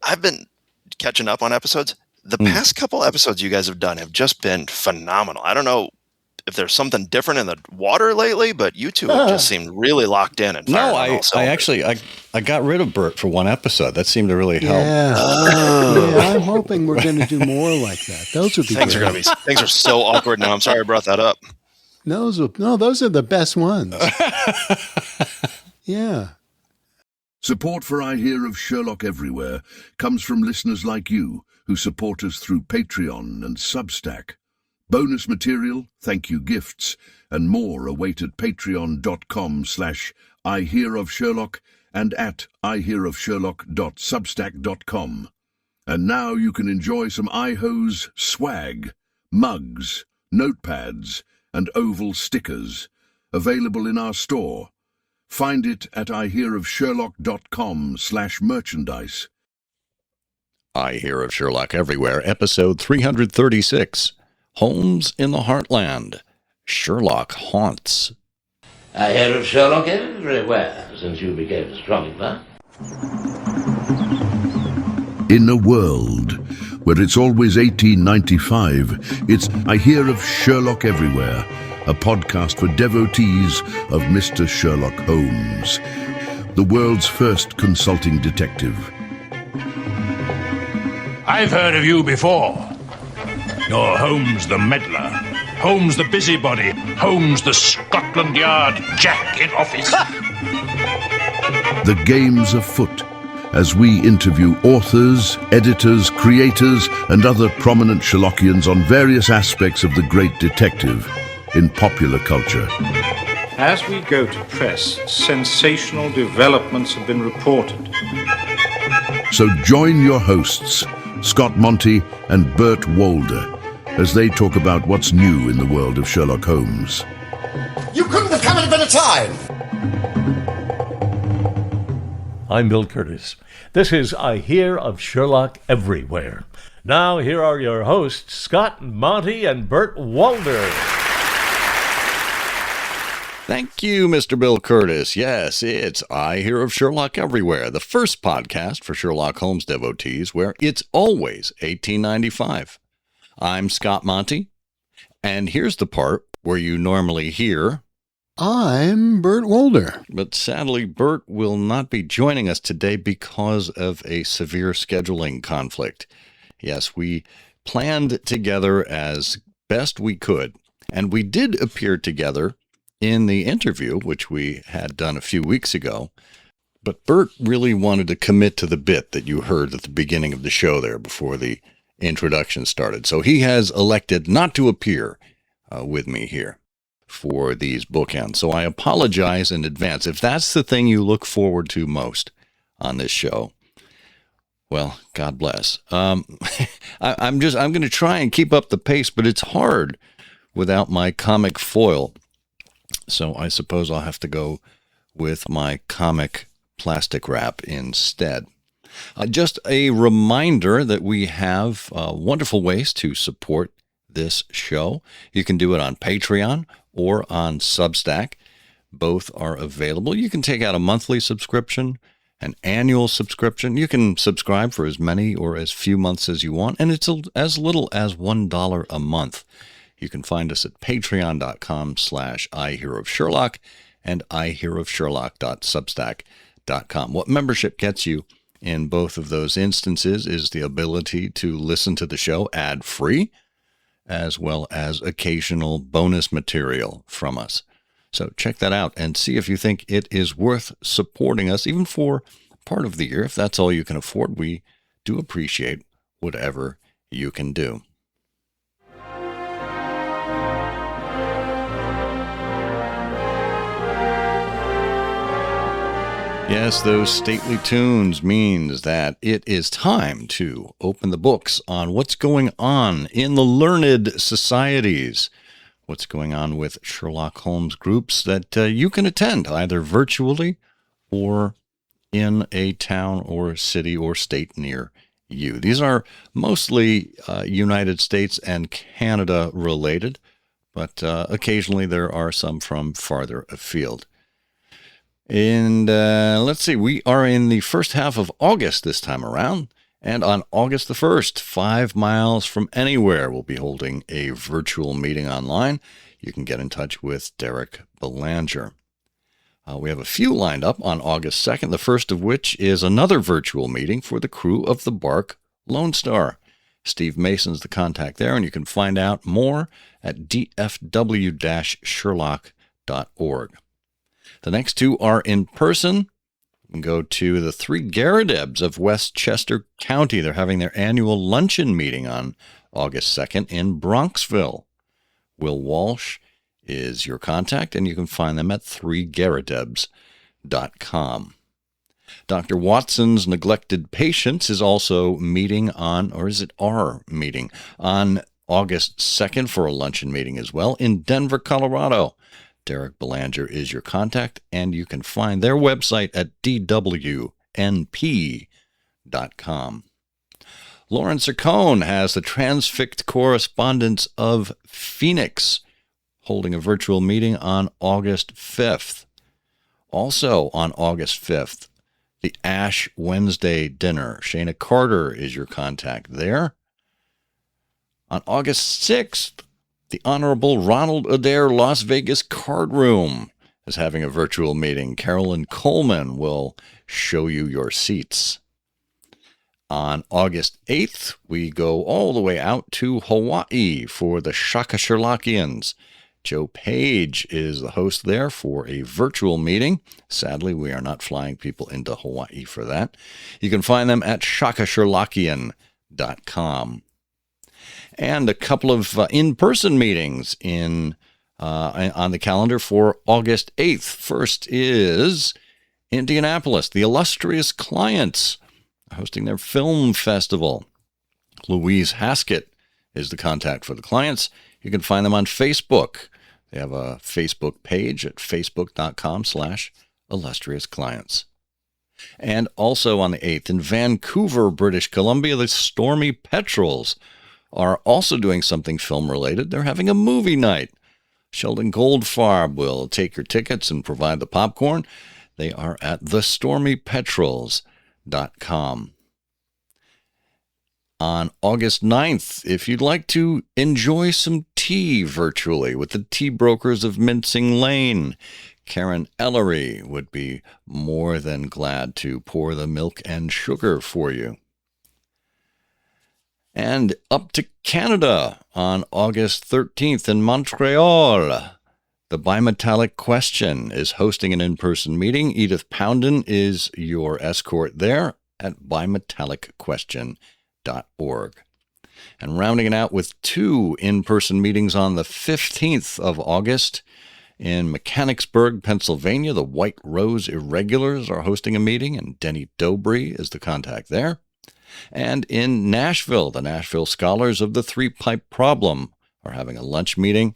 I've been catching up on episodes. The past couple episodes you guys have done have just been phenomenal. I don't know if there's something different in the water lately, but you two have just seemed really locked in and firing on all cylinders. I got rid of Bert for one episode. That seemed to really help. Yeah. Yeah, I'm hoping we're going to do more like that. Those would be Things are so awkward now. I'm sorry I brought that up. Those are the best ones. Yeah. Support for I Hear of Sherlock Everywhere comes from listeners like you who support us through Patreon and Substack. Bonus material, thank you gifts, and more await at patreon.com/IHearOfSherlock and at ihearofsherlock.substack.com. And now you can enjoy some iHo's swag, mugs, notepads, and oval stickers, available in our store. Find it at ihearofsherlock.com/merchandise. I Hear of Sherlock Everywhere, episode 336. Holmes in the Heartland. Sherlock Haunts. I hear of Sherlock everywhere since you became astronomer. In a world where it's always 1895, it's I Hear of Sherlock Everywhere, a podcast for devotees of Mr. Sherlock Holmes, the world's first consulting detective. I've heard of you before. You're Holmes the meddler, Holmes the busybody, Holmes the Scotland Yard Jack in office. The game's afoot as we interview authors, editors, creators, and other prominent Sherlockians on various aspects of the great detective in popular culture. As we go to press, sensational developments have been reported. So join your hosts, Scott Monty and Bert Walder, as they talk about what's new in the world of Sherlock Holmes. You couldn't have come at a better time! I'm Bill Curtis. This is I Hear of Sherlock Everywhere. Now here are your hosts, Scott Monty and Bert Walder. Thank you, Mr. Bill Curtis. Yes, it's I Hear of Sherlock Everywhere, the first podcast for Sherlock Holmes devotees where it's always 1895. I'm Scott Monty, and here's the part where you normally hear... I'm Bert Walder. But sadly, Bert will not be joining us today because of a severe scheduling conflict. Yes, we planned together as best we could, and we did appear together in the interview, which we had done a few weeks ago. But Bert really wanted to commit to the bit that you heard at the beginning of the show there before the introduction started. So he has elected not to appear with me here for these bookends. So I apologize in advance. If that's the thing you look forward to most on this show, well, God bless. I'm going to try and keep up the pace, but it's hard without my comic foil. So I suppose I'll have to go with my comic plastic wrap instead. Just a reminder that we have wonderful ways to support this show. You can do it on Patreon or on Substack. Both are available. You can take out a monthly subscription, an annual subscription. You can subscribe for as many or as few months as you want, and it's as little as $1 a month. You can find us at patreon.com/IHearOfSherlock and ihearofsherlock.substack.com. What membership gets you in both of those instances is the ability to listen to the show ad-free, as well as occasional bonus material from us. So check that out and see if you think it is worth supporting us, even for part of the year. If that's all you can afford, we do appreciate whatever you can do. Yes, those stately tunes means that it is time to open the books on what's going on in the learned societies, what's going on with Sherlock Holmes groups that you can attend either virtually or in a town or city or state near you. These are mostly United States and Canada related, but occasionally there are some from farther afield. And let's see, we are in the first half of August this time around, And on August the 1st, 5 miles from anywhere, we'll be holding a virtual meeting online. You can get in touch with Derek Belanger. We have a few lined up on August 2nd, the first of which is another virtual meeting for the crew of the Bark Lone Star. Steve Mason's the contact there, and you can find out more at dfw-sherlock.org. The next two are in person. You can go to the Three Garridebs of Westchester County. They're having their annual luncheon meeting on August 2nd in Bronxville. Will Walsh is your contact, and you can find them at threegarridebs.com. Dr. Watson's Neglected Patients is also meeting on, or is it our meeting, on August 2nd for a luncheon meeting as well in Denver, Colorado. Derek Belanger is your contact, and you can find their website at dwnp.com. Lauren Ciccone has the Transfixed Correspondence of Phoenix, holding a virtual meeting on August 5th. Also on August 5th, the Ash Wednesday dinner. Shana Carter is your contact there. On August 6th, the Honorable Ronald Adair Las Vegas Card Room is having a virtual meeting. Carolyn Coleman will show you your seats. On August 8th, we go all the way out to Hawaii for the Shaka Sherlockians. Joe Page is the host there for a virtual meeting. Sadly, we are not flying people into Hawaii for that. You can find them at shakasherlockian.com. And a couple of in-person meetings on the calendar for August 8th. First is Indianapolis, the Illustrious Clients, hosting their film festival. Louise Haskett is the contact for the Clients. You can find them on Facebook. They have a Facebook page at facebook.com/illustriousclients. And also on the 8th in Vancouver, British Columbia, the Stormy Petrels are also doing something film-related. They're having a movie night. Sheldon Goldfarb will take your tickets and provide the popcorn. They are at thestormypetrels.com. On August 9th, if you'd like to enjoy some tea virtually with the Tea Brokers of Mincing Lane, Karen Ellery would be more than glad to pour the milk and sugar for you. And up to Canada on August 13th in Montreal, the Bimetallic Question is hosting an in-person meeting. Edith Poundon is your escort there at bimetallicquestion.org. And rounding it out with two in-person meetings on the 15th of August in Mechanicsburg, Pennsylvania, the White Rose Irregulars are hosting a meeting, and Denny Dobry is the contact there. And in Nashville, the Nashville Scholars of the Three-Pipe Problem are having a lunch meeting.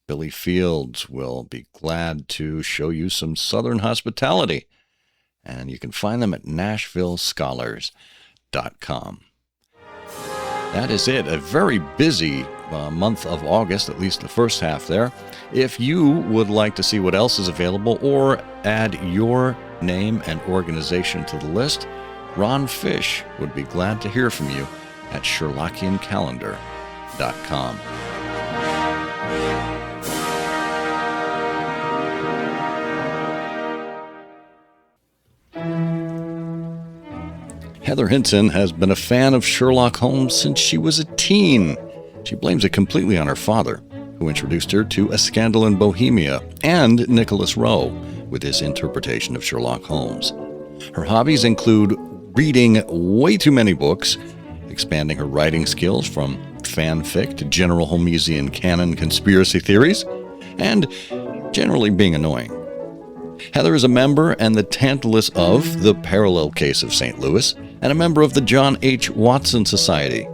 Billy Fields will be glad to show you some Southern hospitality. And you can find them at nashvillescholars.com. That is it. A very busy month of August, at least the first half there. If you would like to see what else is available or add your name and organization to the list, Ron Fish would be glad to hear from you at SherlockianCalendar.com. Heather Hinson has been a fan of Sherlock Holmes since she was a teen. She blames it completely on her father, who introduced her to A Scandal in Bohemia and Nicholas Rowe with his interpretation of Sherlock Holmes. Her hobbies include reading way too many books, expanding her writing skills from fanfic to general Holmesian canon conspiracy theories, and generally being annoying. Heather is a member and the Tantalus of the Parallel Case of St. Louis and a member of the John H. Watson Society.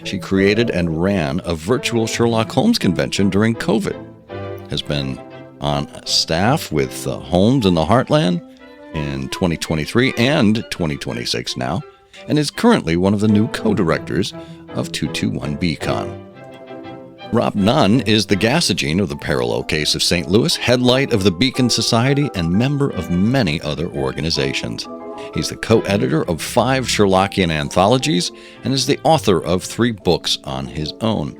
She created and ran a virtual Sherlock Holmes convention during COVID, has been on staff with Holmes in the Heartland in 2023 and 2026 now, and is currently one of the new co-directors of 221BCon. Rob Nunn is the Gasogene of the Parallel Case of St. Louis, headlight of the Beacon Society, and member of many other organizations. He's the co-editor of 5 Sherlockian anthologies and is the author of 3 books on his own.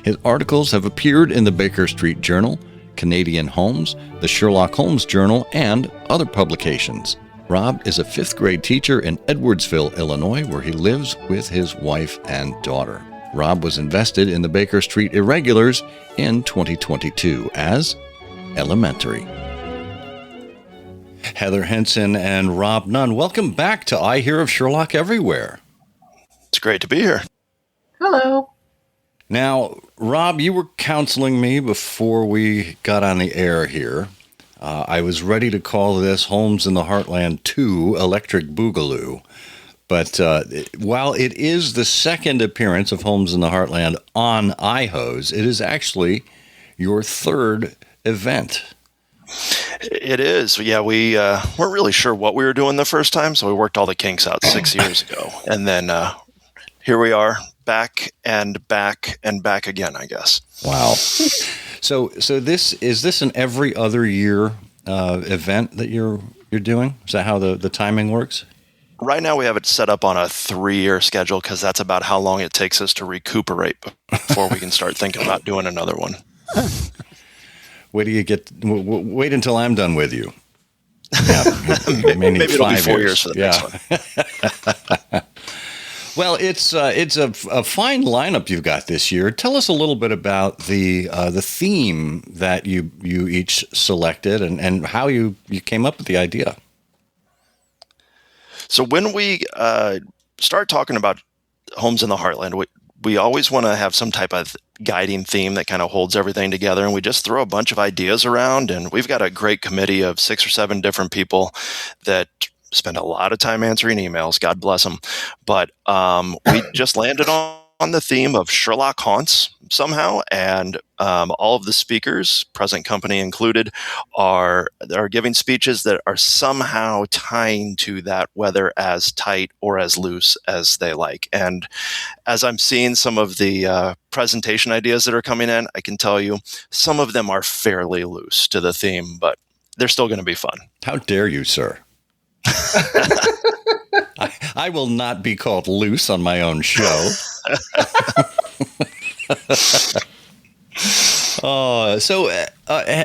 His articles have appeared in the Baker Street Journal, Canadian Holmes, the Sherlock Holmes Journal, and other publications. Rob is a 5th grade teacher in Edwardsville, Illinois, where he lives with his wife and daughter. Rob was invested in the Baker Street Irregulars in 2022 as Elementary. Heather Hinson and Rob Nunn, welcome back to I Hear of Sherlock Everywhere. It's great to be here. Hello. Now, Rob, you were counseling me before we got on the air here. I was ready to call this Holmes in the Heartland 2 Electric Boogaloo. But while it is the second appearance of Holmes in the Heartland on iHose, it is actually your 3rd event. It is. Yeah, we weren't really sure what we were doing the first time, so we worked all the kinks out 6 years ago. And then here we are, back and back and back again, I guess. Wow. So is this an every other year event that you're doing? Is that how the timing works? Right now we have it set up on a 3-year schedule because that's about how long it takes us to recuperate before we can start thinking about doing another one. Wait until I'm done with you. Yeah, maybe it'll be 4 years for the next one. Well, it's a fine lineup you've got this year. Tell us a little bit about the theme that you each selected and how you came up with the idea. So when we start talking about Homes in the Heartland, we always want to have some type of guiding theme that kind of holds everything together, and we just throw a bunch of ideas around, and we've got a great committee of 6 or 7 different people that spend a lot of time answering emails. God bless them. But we just landed on the theme of Sherlock Haunts somehow, and all of the speakers, present company included, are giving speeches that are somehow tying to that, whether as tight or as loose as they like. And as I'm seeing some of the presentation ideas that are coming in, I can tell you some of them are fairly loose to the theme, but they're still going to be fun. How dare you, sir? I will not be called loose on my own show.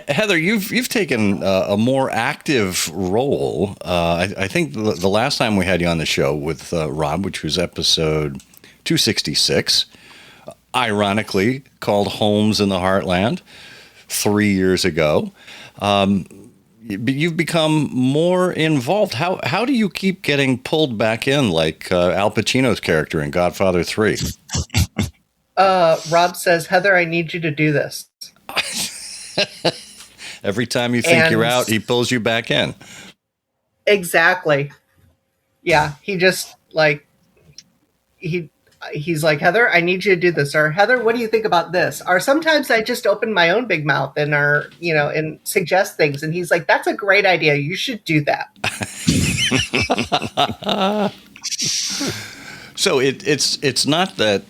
Heather, you've taken a more active role. I think the last time we had you on the show with Rob, which was episode 266, ironically called Holmes in the Heartland 3 years ago. You've become more involved. How do you keep getting pulled back in like Al Pacino's character in Godfather 3? Rob says, Heather, I need you to do this. Every time you think you're out, he pulls you back in. Exactly. Yeah, he just he's like, Heather, I need you to do this. Or Heather, what do you think about this? Or sometimes I just open my own big mouth and and suggest things. And he's like, that's a great idea. You should do that. So it's not that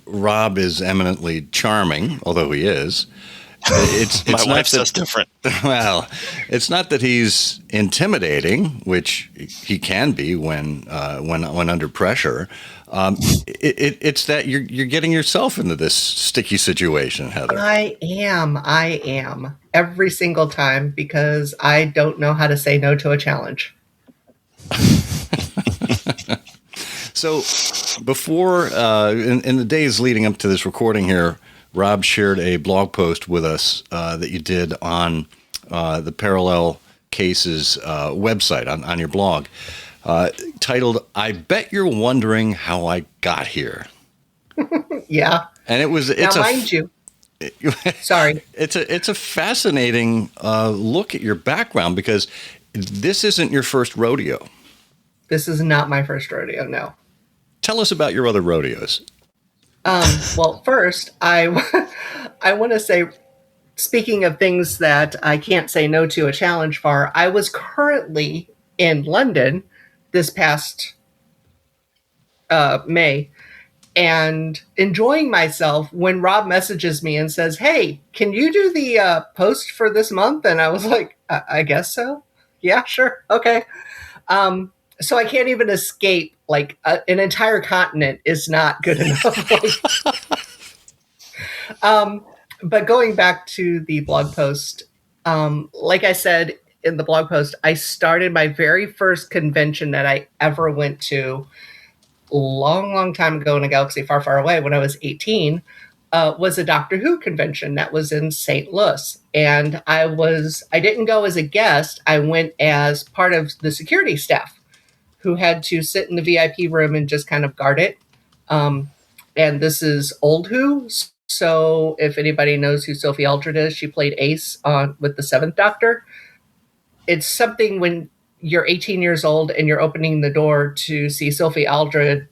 Rob is eminently charming, although he is. It's my wife says different. Well, it's not that he's intimidating, which he can be when under pressure. It's that you're getting yourself into this sticky situation, Heather. I am every single time because I don't know how to say no to a challenge. So before, in the days leading up to this recording here, Rob shared a blog post with us that you did on the Parallel Cases website, on your blog, titled, I Bet You're Wondering How I Got Here. Yeah. And mind you. Sorry. It's a fascinating look at your background because this isn't your first rodeo. This is not my first rodeo, no. Tell us about your other rodeos. Well, first, I want to say, speaking of things that I can't say no to a challenge for, I was currently in London this past May and enjoying myself when Rob messages me and says, hey, can you do the post for this month? And I was like, I guess so. Yeah, sure. Okay. So I can't even escape. Like an entire continent is not good enough. But going back to the blog post, like I said in the blog post, I started my very first convention that I ever went to long time ago in a galaxy far, far away when I was 18, was a Doctor Who convention that was in St. Louis. And I didn't go as a guest. I went as part of the security staff who had to sit in the VIP room and just kind of guard it. And this is old Who. So if anybody knows who Sophie Aldred is, she played Ace with the Seventh Doctor. It's something when you're 18 years old and you're opening the door to see Sophie Aldred,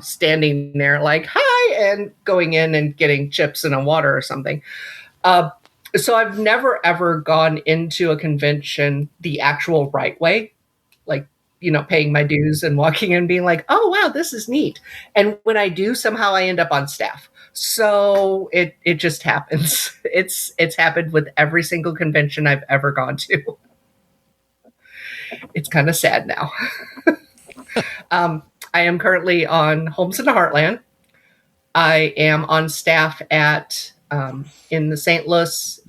standing there like, hi, and going in and getting chips and a water or something. So I've never, ever gone into a convention the actual right way, like, paying my dues and walking in and being like, oh, wow, this is neat. And when I do, somehow I end up on staff. So it just happens. It's happened with every single convention I've ever gone to. It's kind of sad now. I am currently on Holmes in the Heartland. I am on staff at in the St. Louis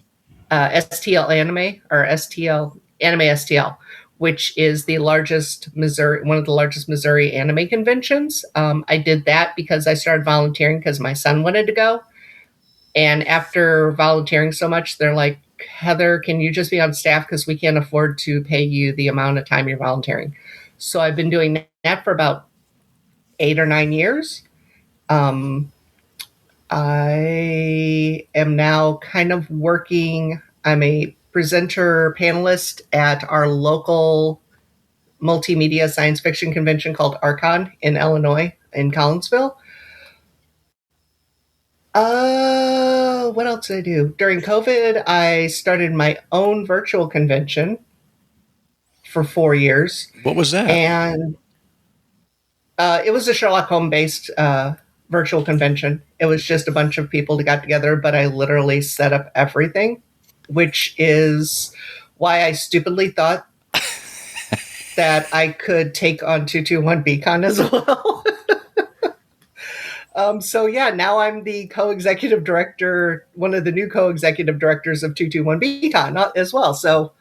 STL Anime, or STL Anime STL, which is one of the largest Missouri anime conventions. I did that because I started volunteering because my son wanted to go. And after volunteering so much, they're like, Heather, can you just be on staff because we can't afford to pay you the amount of time you're volunteering? So I've been doing that for about 8 or 9 years. I am now kind of working. I'm a presenter panelist at our local multimedia science fiction convention called Archon in Illinois, in Collinsville. What else did I do? During COVID, I started my own virtual convention for 4 years. What was that? And it was a Sherlock Holmes based virtual convention. It was just a bunch of people that got together, but I literally set up everything, which is why I stupidly thought that I could take on 221 Beacon as well. So yeah, now I'm the co-executive director, one of the new co-executive directors of 221 Beacon as well. So,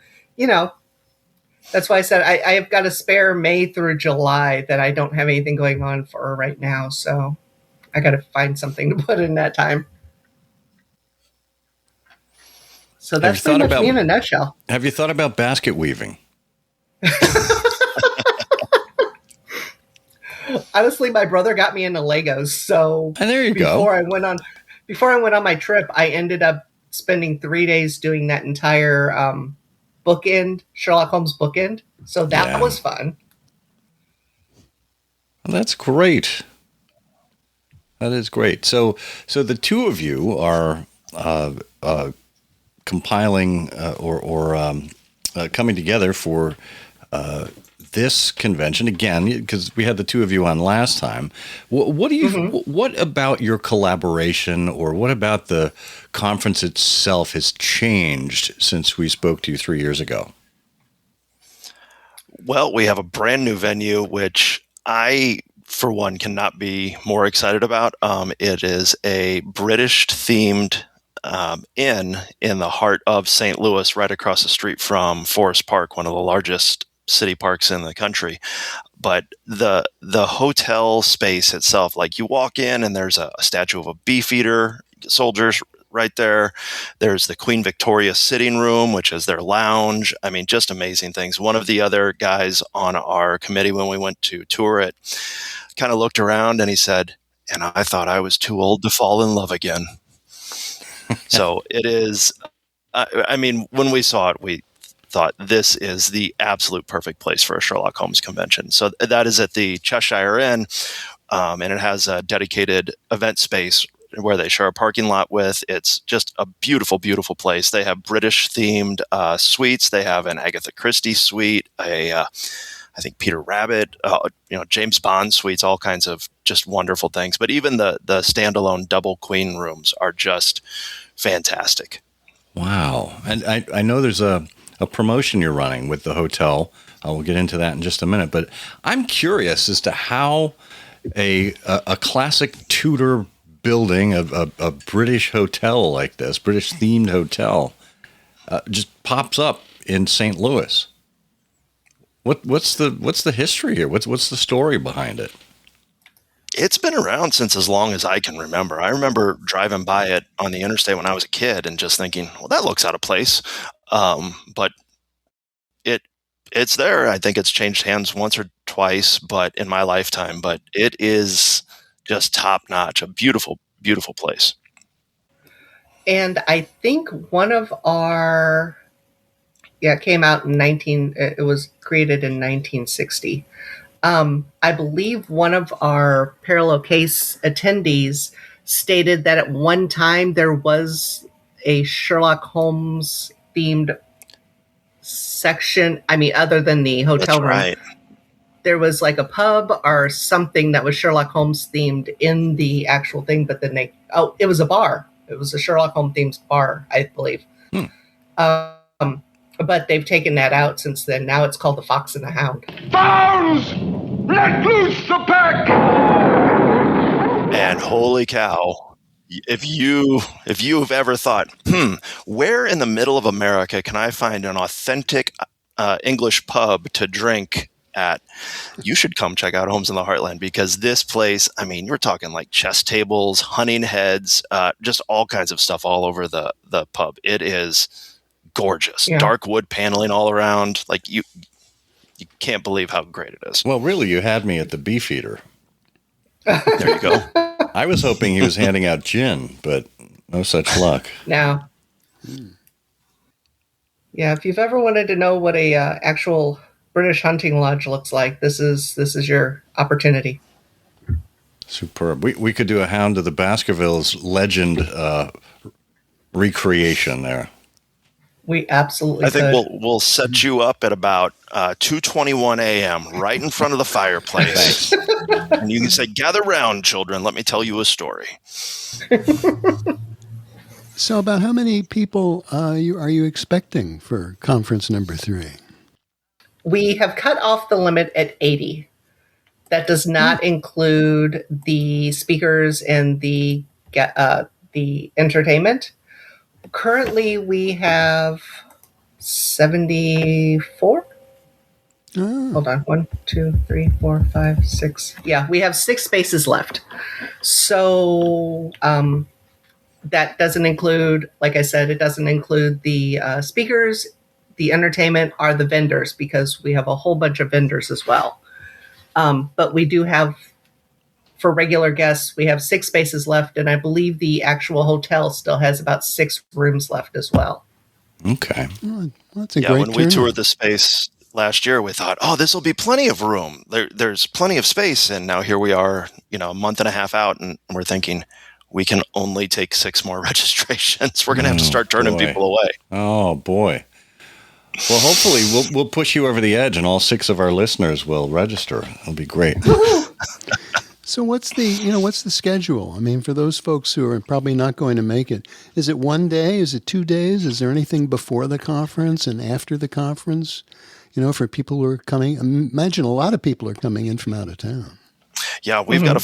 that's why I said I have got a spare May through July that I don't have anything going on for right now. So I got to find something to put in that time. So that's pretty much me in a nutshell. Have you thought about basket weaving? Honestly, my brother got me into Legos. So and there you go. Before I went on my trip, I ended up spending 3 days doing that entire Sherlock Holmes bookend. So that was fun. Well, that's great. That is great. So the two of you are compiling or coming together for this convention again, because we had the two of you on last time. What do you? Mm-hmm. What about your collaboration, or what about the conference itself has changed since we spoke to you 3 years ago? Well, we have a brand new venue, which I, for one, cannot be more excited about. It is a British-themed inn in the heart of St. Louis, right across the street from Forest Park, one of the largest city parks in the country. But the hotel space itself, like you walk in and there's a statue of a beefeater soldiers right there. There's the Queen Victoria sitting room, which is their lounge. I mean, just amazing things. One of the other guys on our committee, when we went to tour it, kind of looked around and he said, and I thought I was too old to fall in love again. So it is, I mean, when we saw it, we thought this is the absolute perfect place for a Sherlock Holmes convention. So that is at the Cheshire Inn, and it has a dedicated event space where they share a parking lot with. It's just a beautiful, beautiful place. They have British-themed suites. They have an Agatha Christie suite, I think Peter Rabbit, James Bond suites, all kinds of just wonderful things. But even the standalone double queen rooms are just fantastic. Wow. And I know there's a promotion you're running with the hotel We'll get into that in just a minute. But I'm curious as to how a classic Tudor building, a British hotel like this, British themed hotel, just pops up in St. Louis. What's the history here? What's the story behind it? It's been around since as long as I can remember. I remember driving by it on the interstate when I was a kid and just thinking, well, that looks out of place. But it's there. I think it's changed hands once or twice, but in my lifetime. But it is just top notch. A beautiful, beautiful place. And I think one of our it came out in it was created in 1960. I believe one of our parallel case attendees stated that at one time there was a Sherlock Holmes themed section. I mean, other than the hotel room, right. There was like a pub or something that was Sherlock Holmes themed in the actual thing, but then it was a bar. It was a Sherlock Holmes themed bar, I believe. But they've taken that out since then. Now it's called the Fox and the Hound. Bounds! Let loose the pack! And holy cow, if you've ever thought, where in the middle of America can I find an authentic English pub to drink at, you should come check out Holmes in the Heartland, because this place, I mean, you're talking like chess tables, hunting heads, just all kinds of stuff all over the pub. It is gorgeous. Yeah. Dark wood paneling all around. Like you can't believe how great it is. Well, really, you had me at the Beefeater. There you go. I was hoping he was handing out gin, but no such luck. Now, yeah, if you've ever wanted to know what a actual British hunting lodge looks like, this is your opportunity. Superb. We could do a Hound of the Baskervilles legend recreation there. We absolutely I think could. we'll set you up at about 2:21 a.m. right in front of the fireplace. And you can say, "Gather round, children. Let me tell you a story." So about how many people are you expecting for conference number 3? We have cut off the limit at 80. That does not include the speakers and the entertainment. Currently, we have 74. Oh. Hold on. 1, 2, 3, 4, 5, 6. Yeah, we have 6 spaces left. So that doesn't include, like I said, it doesn't include the speakers, the entertainment, or the vendors, because we have a whole bunch of vendors as well. But we do have, for regular guests, we have 6 spaces left, and I believe the actual hotel still has about 6 rooms left as well. Okay. Oh, that's a great when we toured the space last year, we thought, this will be plenty of room. There's plenty of space, and now here we are, a month and a half out, and we're thinking we can only take 6 more registrations. We're going to have to start turning people away. Oh, boy. Well, hopefully we'll push you over the edge, and all 6 of our listeners will register. It'll be great. So what's the schedule? I mean, for those folks who are probably not going to make it, is it 1 day? Is it 2 days? Is there anything before the conference and after the conference? For people who are coming, imagine a lot of people are coming in from out of town. Yeah, we've got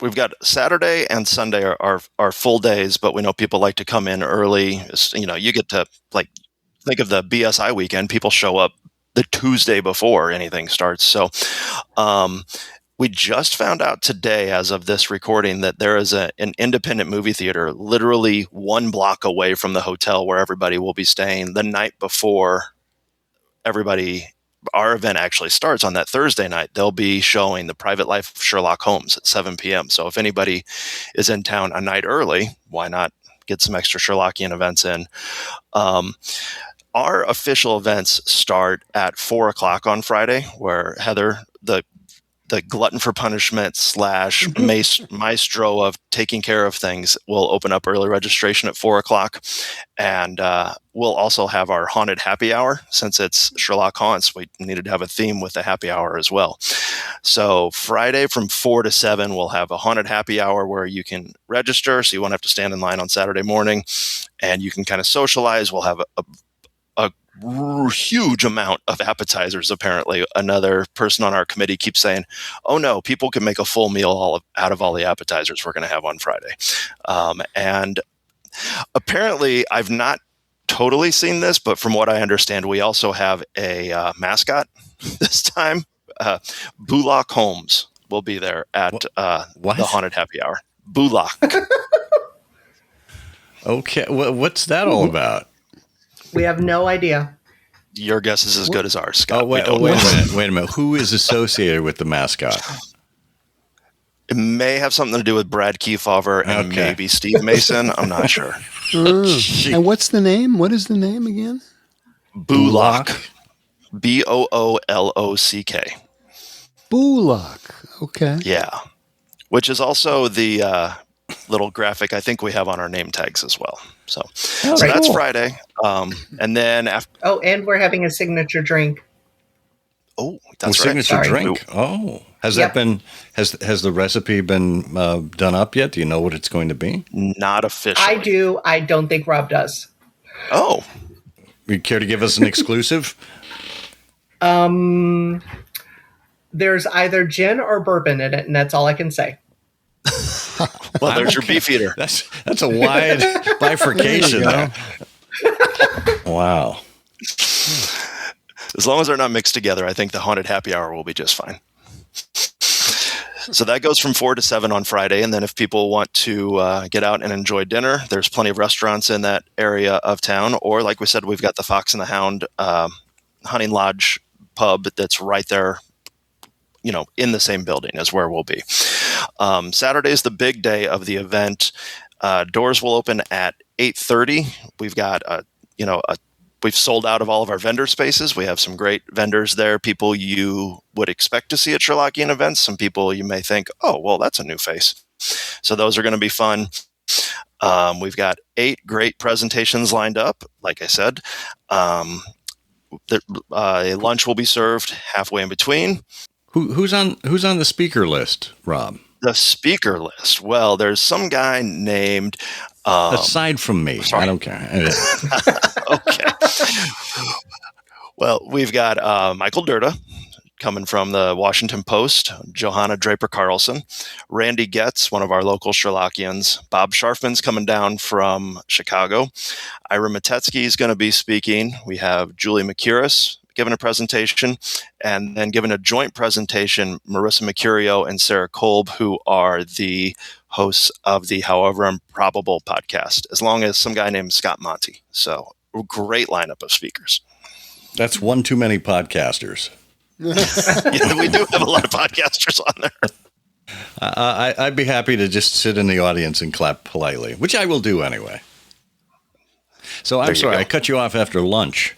we've got Saturday and Sunday are full days, but we know people like to come in early. You get to think of the BSI weekend. People show up the Tuesday before anything starts. So, we just found out today, as of this recording, that there is an independent movie theater literally 1 block away from the hotel where everybody will be staying the night before our event actually starts on that Thursday night. They'll be showing The Private Life of Sherlock Holmes at 7 p.m. So if anybody is in town a night early, why not get some extra Sherlockian events in? Our official events start at 4 o'clock on Friday, where Heather, the glutton for punishment / maestro of taking care of things, will open up early registration at 4 o'clock. And we'll also have our haunted happy hour. Since it's Sherlock Haunts, we needed to have a theme with the happy hour as well. So Friday from 4 to 7, we'll have a haunted happy hour where you can register, so you won't have to stand in line on Saturday morning, and you can kind of socialize. We'll have a huge amount of appetizers. Apparently, another person on our committee keeps saying, "Oh no, people can make a full meal out of all the appetizers we're going to have on Friday." And apparently, I've not totally seen this, but from what I understand, we also have a mascot this time. Sherlock Holmes will be there at the Haunted Happy Hour. Sherlock. Okay, what's that all about? We have no idea. Your guess is as good as ours, Scott. Oh, wait a minute. Who is associated with the mascot? It may have something to do with Brad Kefauver and maybe Steve Mason. I'm not sure. And what's the name? What is the name again? Sherlock. Boolock. Sherlock. Okay. Yeah. Which is also the little graphic I think we have on our name tags as well. So that's Friday. And then after. Oh, and we're having a signature drink. Oh, that's right. Signature drink. Oh, has that been? Has the recipe been done up yet? Do you know what it's going to be? Not officially. I do. I don't think Rob does. Oh, you care to give us an exclusive? There's either gin or bourbon in it, and that's all I can say. Well, there's your beef eater. That's a wide bifurcation. Wow. As long as they're not mixed together, I think the Haunted Happy Hour will be just fine. So that goes from 4 to 7 on Friday. And then if people want to get out and enjoy dinner, there's plenty of restaurants in that area of town. Or like we said, we've got the Fox and the Hound Hunting Lodge pub that's right there, in the same building as where we'll be. Saturday is the big day of the event. Doors will open at 8:30. We've got we've sold out of all of our vendor spaces. We have some great vendors there, people you would expect to see at Sherlockian events. Some people you may think, oh, well, that's a new face. So those are going to be fun. We've got 8 great presentations lined up. Like I said, a lunch will be served halfway in between. Who's on the speaker list, Rob? The speaker list. Well, there's some guy named. Aside from me, I don't care. Okay. Well, we've got Michael Durda coming from the Washington Post, Johanna Draper-Carlson, Randy Getz, one of our local Sherlockians, Bob Scharfman's coming down from Chicago, Ira Matetsky is going to be speaking. We have Julie McCuris giving a presentation, and then giving a joint presentation, Marissa Mercurio and Sarah Kolb, who are the hosts of the However Improbable podcast, as long as some guy named Scott Monty. So a great lineup of speakers. That's one too many podcasters. Yeah, we do have a lot of podcasters on there. I'd be happy to just sit in the audience and clap politely, which I will do anyway. So I'm sorry, I cut you off after lunch.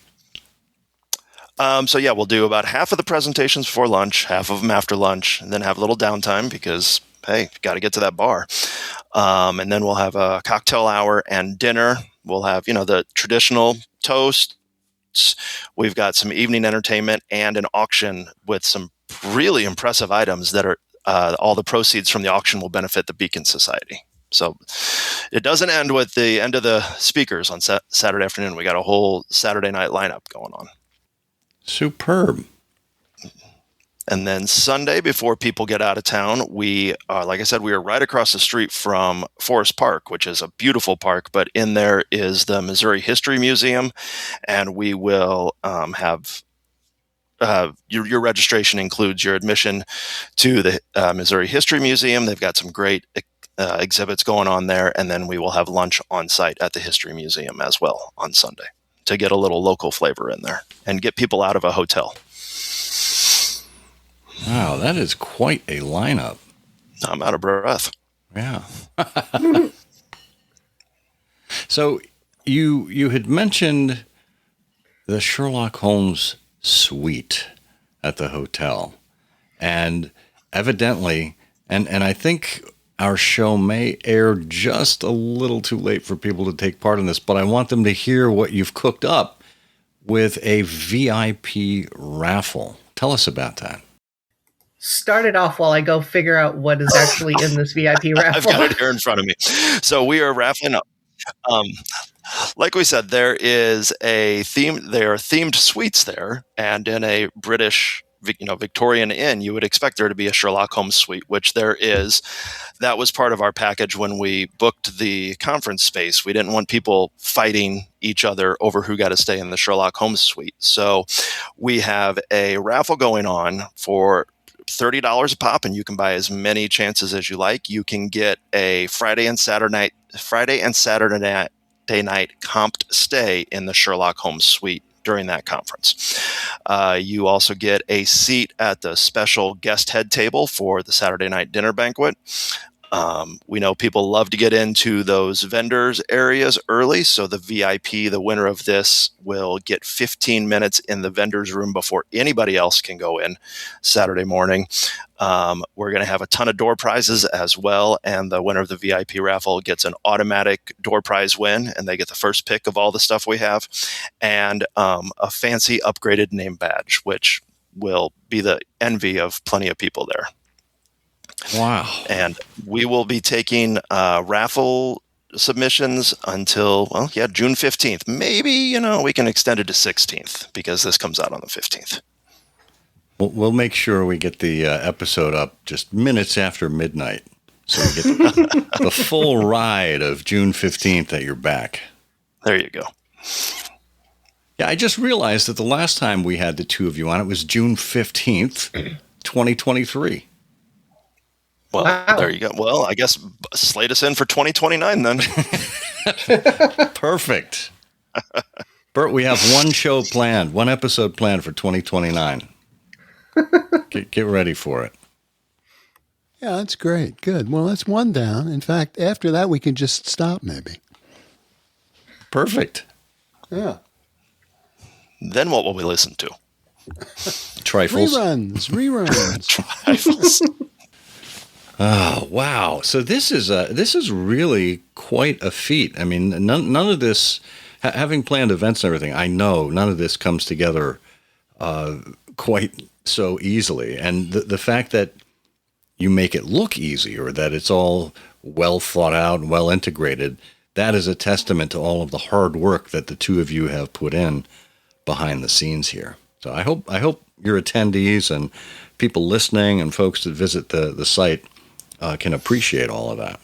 We'll do about half of the presentations before lunch, half of them after lunch, and then have a little downtime because, hey, got to get to that bar. And then we'll have a cocktail hour and dinner. We'll have, the traditional toasts. We've got some evening entertainment and an auction with some really impressive items that are all the proceeds from the auction will benefit the Beacon Society. So it doesn't end with the end of the speakers on Saturday afternoon. We got a whole Saturday night lineup going on. Superb. And then Sunday, before people get out of town, we like I said, we are right across the street from Forest Park, which is a beautiful park. But in there is the Missouri History Museum, and we will have your registration includes your admission to the Missouri History Museum. They've got some great exhibits going on there, and then we will have lunch on site at the History Museum as well on Sunday to get a little local flavor in there and get people out of a hotel. Wow, that is quite a lineup. I'm out of breath. Yeah. So you had mentioned the Sherlock Holmes suite at the hotel, and evidently, and I think our show may air just a little too late for people to take part in this, but I want them to hear what you've cooked up with a VIP raffle. Tell us about that. Start it off while I go figure out what is actually in this VIP raffle. I've got it here in front of me. So we are raffling up. Um, like we said, there is a theme. There are themed suites there, and in a British, Victorian inn, you would expect there to be a Sherlock Holmes suite, which there is. That was part of our package when we booked the conference space. We didn't want people fighting each other over who got to stay in the Sherlock Holmes suite. So we have a raffle going on for $30 a pop, and you can buy as many chances as you like. You can get a Friday and Saturday night comped stay in the Sherlock Holmes suite during that conference. You also get a seat at the special guest head table for the Saturday night dinner banquet. We know people love to get into those vendors areas early, so the VIP, the winner of this, will get 15 minutes in the vendors room before anybody else can go in Saturday morning. We're going to have a ton of door prizes as well, and the winner of the VIP raffle gets an automatic door prize win, and they get the first pick of all the stuff we have, and a fancy upgraded name badge, which will be the envy of plenty of people there. Wow. And we will be taking raffle submissions until, June 15th. Maybe, we can extend it to 16th because this comes out on the 15th. We'll make sure we get the episode up just minutes after midnight so we get the full ride of June 15th at your back. There you go. Yeah, I just realized that the last time we had the two of you on, it was June 15th, 2023. Well, wow. There you go. Well, I guess slate us in for 2029 then. Perfect. Bert, we have one episode planned for 2029. Get ready for it. Yeah, that's great. Good. Well, that's one down. In fact, after that, we can just stop maybe. Perfect. Yeah. Then what will we listen to? Trifles. Reruns. Trifles. Oh, wow. So this is really quite a feat. I mean, none of this, having planned events and everything, I know none of this comes together quite so easily. And the fact that you make it look easy, or that it's all well thought out and well integrated, that is a testament to all of the hard work that the two of you have put in behind the scenes here. So I hope your attendees and people listening and folks that visit the site can appreciate all of that.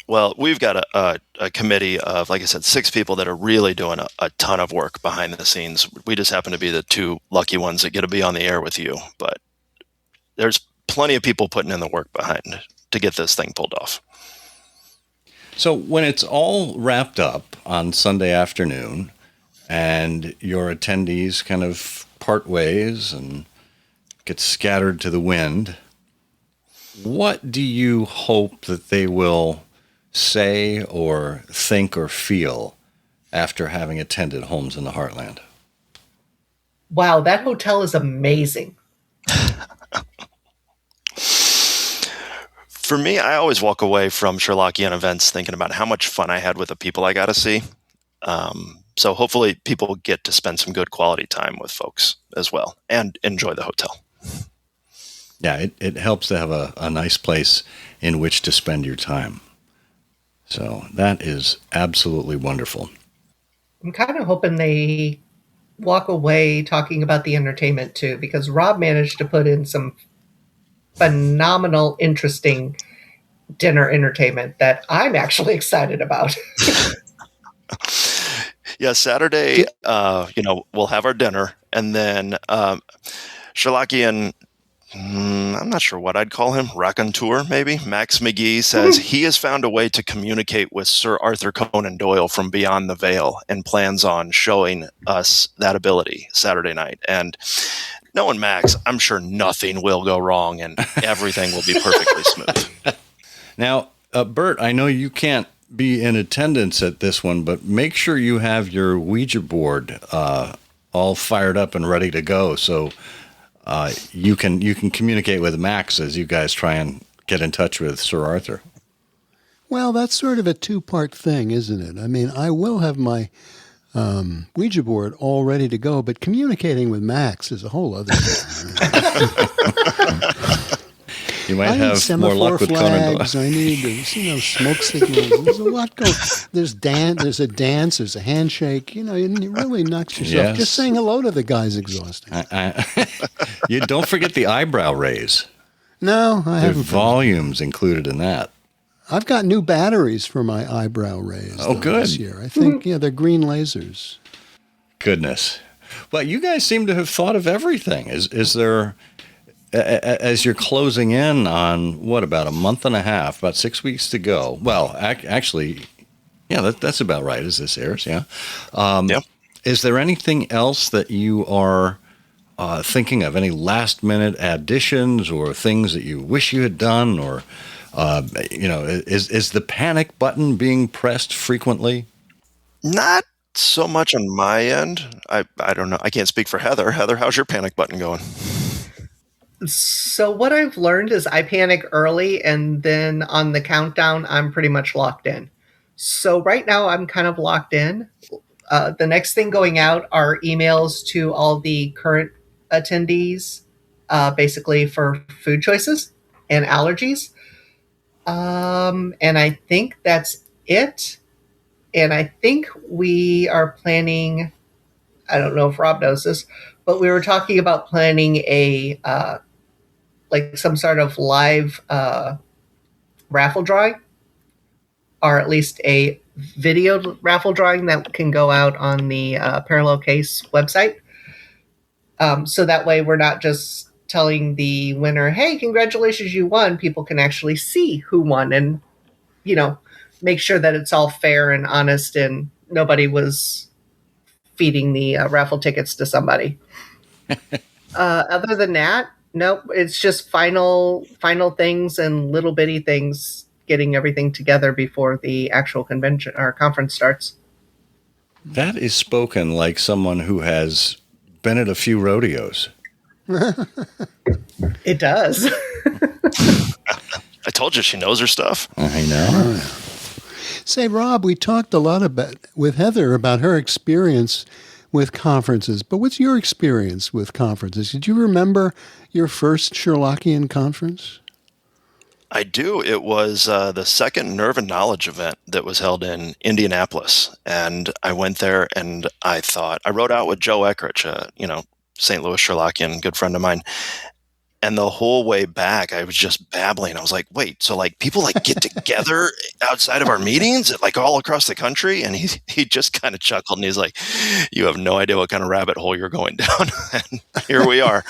Well, we've got a committee of, like I said, 6 people that are really doing a ton of work behind the scenes. We just happen to be the 2 lucky ones that get to be on the air with you. But there's plenty of people putting in the work behind to get this thing pulled off. So when it's all wrapped up on Sunday afternoon and your attendees kind of part ways and get scattered to the wind, what do you hope that they will say or think or feel after having attended Holmes in the Heartland? Wow, that hotel is amazing. For me, I always walk away from Sherlockian events thinking about how much fun I had with the people I got to see. So hopefully people get to spend some good quality time with folks as well and enjoy the hotel. Yeah, it helps to have a nice place in which to spend your time. So that is absolutely wonderful. I'm kind of hoping they walk away talking about the entertainment too, because Rob managed to put in some phenomenal, interesting dinner entertainment that I'm actually excited about. Yeah, Saturday, we'll have our dinner, and then Sherlockian, I'm not sure what I'd call him, raconteur maybe, Max McGee says he has found a way to communicate with Sir Arthur Conan Doyle from beyond the veil and plans on showing us that ability Saturday night. And knowing Max, I'm sure nothing will go wrong and everything will be perfectly smooth. Now, Bert, I know you can't be in attendance at this one, but make sure you have your Ouija board all fired up and ready to go, so you can communicate with Max as you guys try and get in touch with Sir Arthur. Well, that's sort of a 2-part thing, isn't it? I mean, I will have my Ouija board all ready to go, but communicating with Max is a whole other thing. You might I need have more semaphore luck with Conan Doyle. flags. I need smoke signals. There's a lot going. There's a dance. There's a handshake. You really knocks yourself. Yes. Just saying hello to the guy's exhausting. You don't forget the eyebrow raise. No, I haven't. There's volumes included in that. I've got new batteries for my eyebrow raise. Good. This year. I think, they're green lasers. Goodness. But you guys seem to have thought of everything. Is there, as you're closing in on, about a month and a half, about 6 weeks to go? Well, actually, yeah, that's about right as this airs, yeah. Yep. Is there anything else that you are thinking of? Any last-minute additions or things that you wish you had done? Or, is the panic button being pressed frequently? Not so much on my end. I don't know. I can't speak for Heather. Heather, how's your panic button going? So what I've learned is I panic early, and then on the countdown, I'm pretty much locked in. So right now, I'm kind of locked in. The next thing going out are emails to all the current attendees, basically for food choices and allergies. And I think that's it. And I think we are planning, I don't know if Rob knows this, but we were talking about planning a, some sort of live raffle drawing, or at least a video raffle drawing that can go out on the Parallel Case website. So that way we're not just telling the winner, hey, congratulations, you won. People can actually see who won and, make sure that it's all fair and honest and nobody was feeding the raffle tickets to somebody. Other than that, nope, it's just final things and little bitty things, getting everything together before the actual convention or conference starts. That is spoken like someone who has been at a few rodeos. It does. I told you she knows her stuff. I know. Say, Rob, we talked a lot with Heather about her experience with conferences, but what's your experience with conferences? Did you remember your first Sherlockian conference? I do. It was the second Nerve and Knowledge event that was held in Indianapolis. And I went there and I wrote out with Joe Eckrich, St. Louis Sherlockian, good friend of mine. And the whole way back, I was just babbling. I was like, wait, so people get together outside of our meetings all across the country? And he just kind of chuckled and he's like, you have no idea what kind of rabbit hole you're going down. And here we are.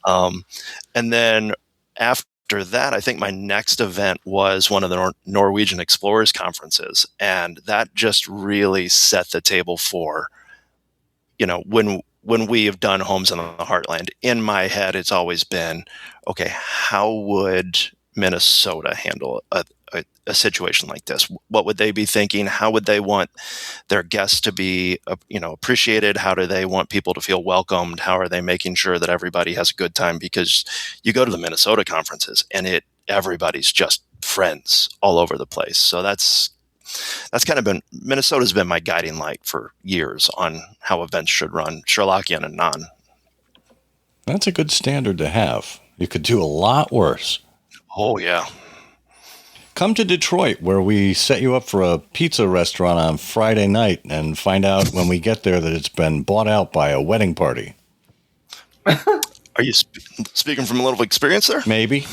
And then after that, I think my next event was one of the Norwegian Explorers conferences. And that just really set the table for, when we have done Holmes in the Heartland. In my head, it's always been, okay, how would Minnesota handle a situation like this? What would they be thinking? How would they want their guests to be, appreciated? How do they want people to feel welcomed? How are they making sure that everybody has a good time? Because you go to the Minnesota conferences and everybody's just friends all over the place. So that's kind of been, Minnesota's been my guiding light for years on how events should run, Sherlockian and non. That's a good standard to have. You could do a lot worse. Oh, yeah. Come to Detroit, where we set you up for a pizza restaurant on Friday night and find out when we get there that it's been bought out by a wedding party. Are you speaking from a little experience there? Maybe.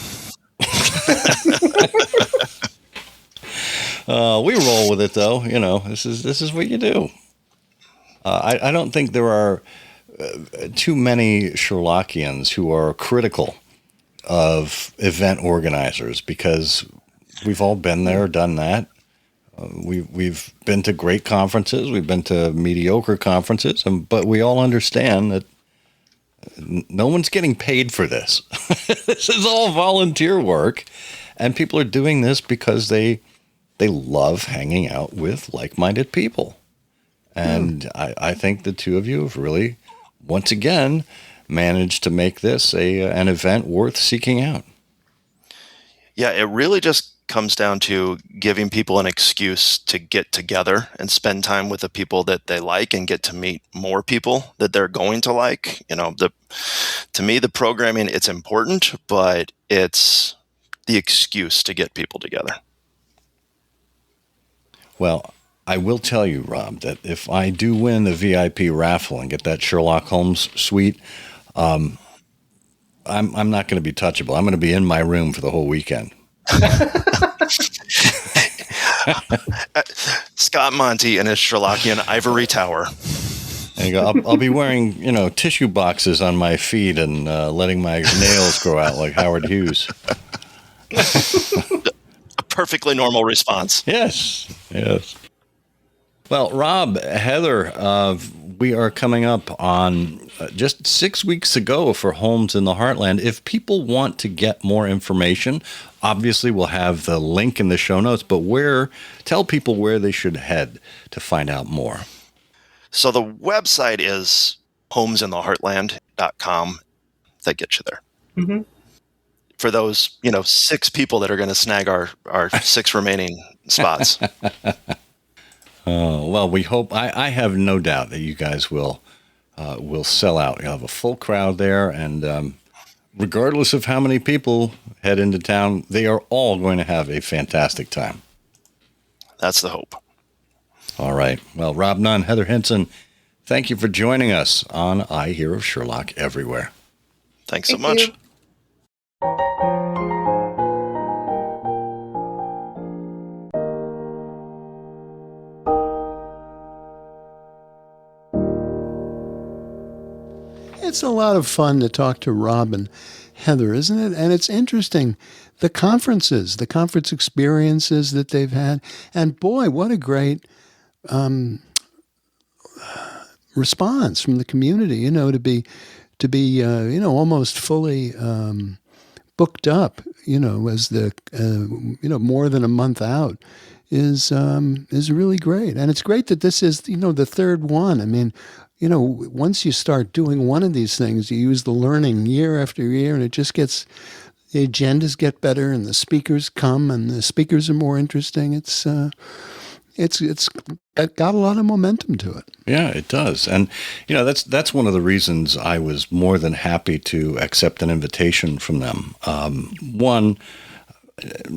We roll with it, though. This is what you do. I don't think there are too many Sherlockians who are critical of event organizers because we've all been there, done that. We've been to great conferences. We've been to mediocre conferences, but we all understand that no one's getting paid for this. This is all volunteer work, and people are doing this because they love hanging out with like-minded people. And I think the two of you have really, once again, managed to make this an event worth seeking out. Yeah, it really just comes down to giving people an excuse to get together and spend time with the people that they like and get to meet more people that they're going to like. To me, the programming, it's important, but it's the excuse to get people together. Well, I will tell you, Rob, that if I do win the VIP raffle and get that Sherlock Holmes suite, I'm not going to be touchable. I'm going to be in my room for the whole weekend. Scott Monty in his Sherlockian ivory tower. There you go. I'll be wearing, tissue boxes on my feet and letting my nails grow out like Howard Hughes. A perfectly normal response. Yes. Well, Rob, Heather, we are coming up on just 6 weeks ago for Holmes in the Heartland. If people want to get more information, obviously we'll have the link in the show notes, but tell people where they should head to find out more. So the website is homesintheheartland.com. That gets you there. Mm-hmm. For those, 6 people that are going to snag our 6 remaining spots. Oh, well, we hope. I have no doubt that you guys will sell out. You'll have a full crowd there, and regardless of how many people head into town, they are all going to have a fantastic time. That's the hope. All right. Well, Rob Nunn, Heather Hinson, thank you for joining us on I Hear of Sherlock Everywhere. Thanks so much. It's a lot of fun to talk to Rob and Heather, isn't it? And it's interesting, the conference experiences that they've had. And boy, what a great response from the community, to be almost fully booked up, as more than a month out is really great. And it's great that this is, the third one. I mean, once you start doing one of these things, you use the learning year after year, and the agendas get better, and the speakers come, and the speakers are more interesting. It's got a lot of momentum to it. Yeah, it does. And, that's one of the reasons I was more than happy to accept an invitation from them. One,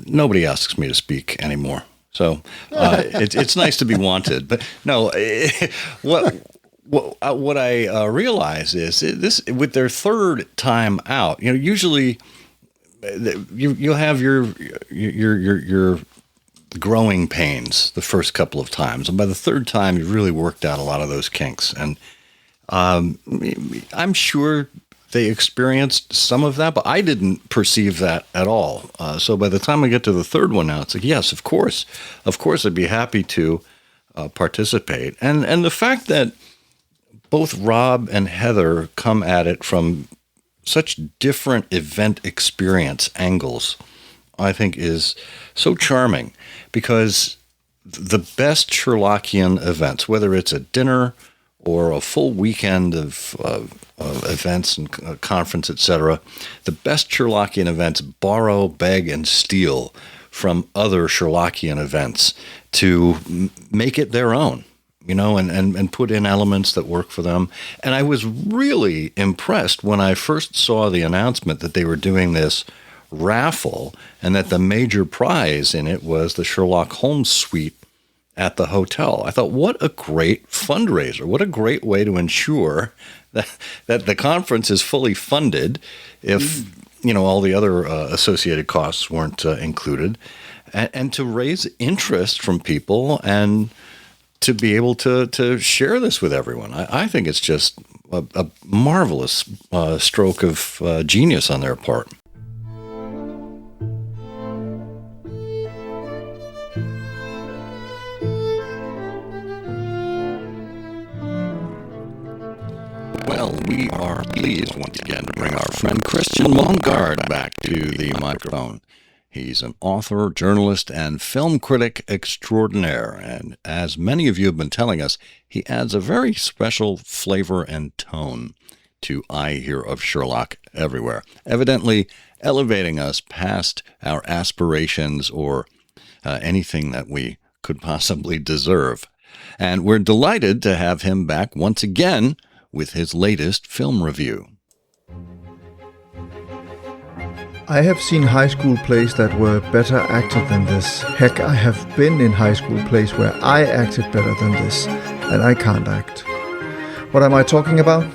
nobody asks me to speak anymore. So it's nice to be wanted. But no, what I realize is this, with their third time out, usually you'll have your growing pains the first couple of times, and by the third time you've really worked out a lot of those kinks. And I'm sure they experienced some of that, but I didn't perceive that at all. So by the time I get to the third one now, it's like, yes, of course I'd be happy to participate. And the fact that both Rob and Heather come at it from such different event experience angles, I think is so charming, because the best Sherlockian events, whether it's a dinner or a full weekend of events and conference, etc., the best Sherlockian events borrow, beg, and steal from other Sherlockian events to make it their own. And put in elements that work for them. And I was really impressed when I first saw the announcement that they were doing this raffle and that the major prize in it was the Sherlock Holmes suite at the hotel. I thought, what a great fundraiser. What a great way to ensure that the conference is fully funded if, all the other associated costs weren't included, and to raise interest from people and to be able to share this with everyone. I think it's just a marvelous stroke of genius on their part. Well, we are pleased once again to bring our friend Christian Longard back to the microphone. He's an author, journalist, and film critic extraordinaire, and as many of you have been telling us, he adds a very special flavor and tone to I Hear of Sherlock Everywhere, evidently elevating us past our aspirations or anything that we could possibly deserve. And we're delighted to have him back once again with his latest film review. I have seen high school plays that were better acted than this. Heck, I have been in high school plays where I acted better than this, and I can't act. What am I talking about?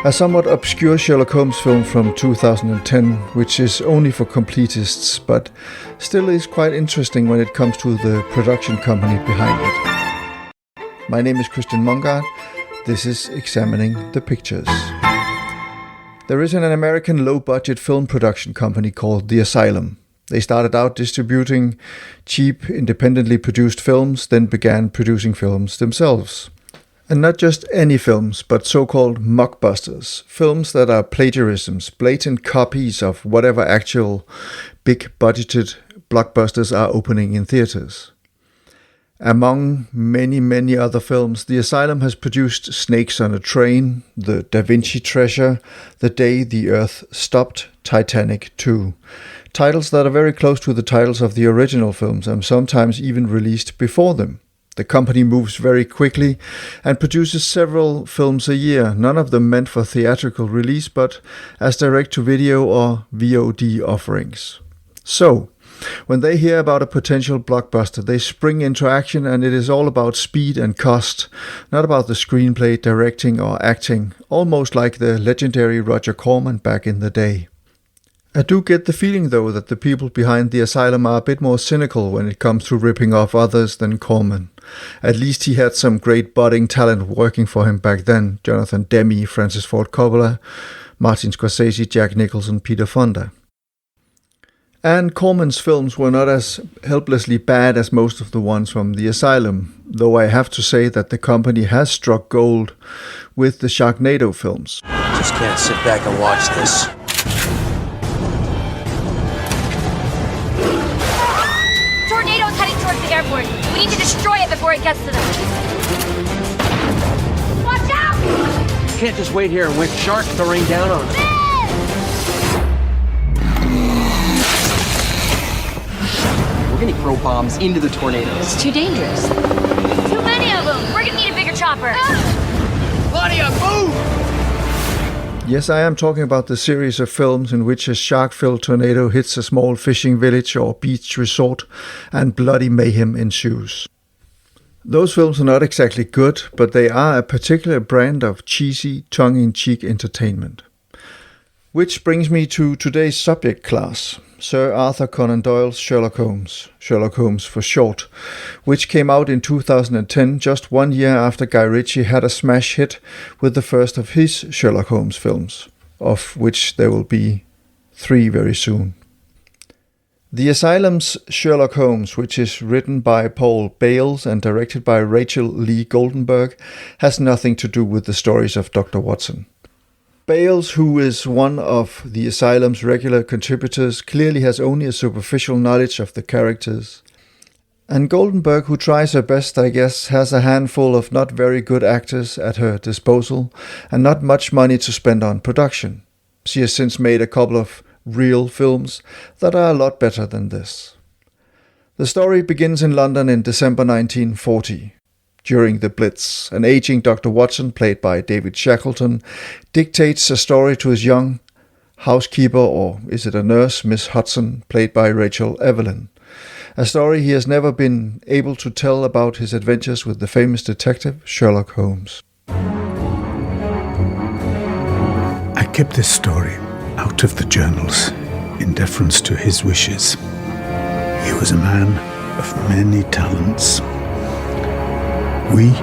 A somewhat obscure Sherlock Holmes film from 2010, which is only for completists, but still is quite interesting when it comes to the production company behind it. My name is Christian Mongard. This is Examining the Pictures. There is an American low-budget film production company called The Asylum. They started out distributing cheap, independently produced films, then began producing films themselves. And not just any films, but so-called mockbusters, films that are plagiarisms, blatant copies of whatever actual big-budgeted blockbusters are opening in theaters. Among many, many other films, The Asylum has produced Snakes on a Train, The Da Vinci Treasure, The Day the Earth Stopped, Titanic 2. Titles that are very close to the titles of the original films and sometimes even released before them. The company moves very quickly and produces several films a year, none of them meant for theatrical release, but as direct-to-video or VOD offerings. So, when they hear about a potential blockbuster, they spring into action, and it is all about speed and cost, not about the screenplay, directing or acting, almost like the legendary Roger Corman back in the day. I do get the feeling, though, that the people behind The Asylum are a bit more cynical when it comes to ripping off others than Corman. At least he had some great budding talent working for him back then: Jonathan Demme, Francis Ford Coppola, Martin Scorsese, Jack Nicholson, Peter Fonda. And Corman's films were not as helplessly bad as most of the ones from The Asylum, though I have to say that the company has struck gold with the Sharknado films. Just can't sit back and watch this. Tornado's heading towards the airport. We need to destroy it before it gets to them. Watch out! You can't just wait here and wait for sharks to rain down on us. We're gonna throw bombs into the tornadoes. It's too dangerous. Too many of them. We're gonna need a bigger chopper. Claudia, move! Yes, I am talking about the series of films in which a shark-filled tornado hits a small fishing village or beach resort and bloody mayhem ensues. Those films are not exactly good, but they are a particular brand of cheesy, tongue-in-cheek entertainment. Which brings me to today's subject class, Sir Arthur Conan Doyle's Sherlock Holmes for short, which came out in 2010, just 1 year after Guy Ritchie had a smash hit with the first of his Sherlock Holmes films, of which there will be 3 very soon. The Asylum's Sherlock Holmes, which is written by Paul Bales and directed by Rachel Lee Goldenberg, has nothing to do with the stories of Dr. Watson. Bales, who is one of the Asylum's regular contributors, clearly has only a superficial knowledge of the characters. And Goldenberg, who tries her best, I guess, has a handful of not very good actors at her disposal and not much money to spend on production. She has since made a couple of real films that are a lot better than this. The story begins in London in December 1940. During the Blitz, an aging Dr. Watson, played by David Shackleton, dictates a story to his young housekeeper, or is it a nurse, Miss Hudson, played by Rachel Evelyn. A story he has never been able to tell about his adventures with the famous detective Sherlock Holmes. I kept this story out of the journals in deference to his wishes. He was a man of many talents. We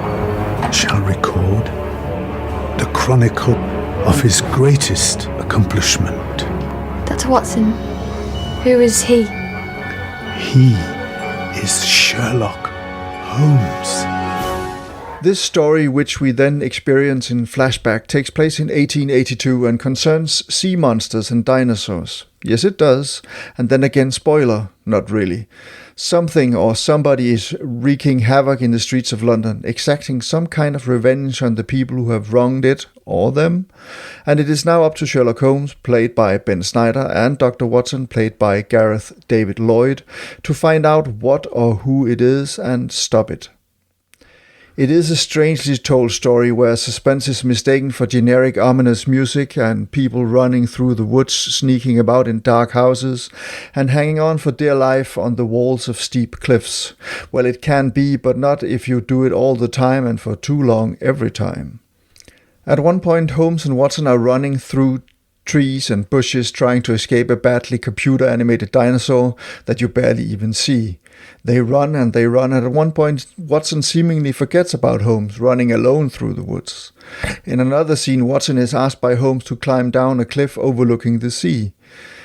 shall record the chronicle of his greatest accomplishment. Dr. Watson, who is he? He is Sherlock Holmes. This story, which we then experience in flashback, takes place in 1882 and concerns sea monsters and dinosaurs. Yes, it does. And then again, spoiler, not really. Something or somebody is wreaking havoc in the streets of London, exacting some kind of revenge on the people who have wronged it, or them. And it is now up to Sherlock Holmes, played by Ben Snyder, and Dr. Watson, played by Gareth David Lloyd, to find out what or who it is and stop it. It is a strangely told story where suspense is mistaken for generic ominous music and people running through the woods, sneaking about in dark houses, and hanging on for dear life on the walls of steep cliffs. Well, it can be, but not if you do it all the time and for too long every time. At one point, Holmes and Watson are running through trees and bushes trying to escape a badly computer-animated dinosaur that you barely even see. They run and they run, and at one point Watson seemingly forgets about Holmes running alone through the woods. In another scene, Watson is asked by Holmes to climb down a cliff overlooking the sea.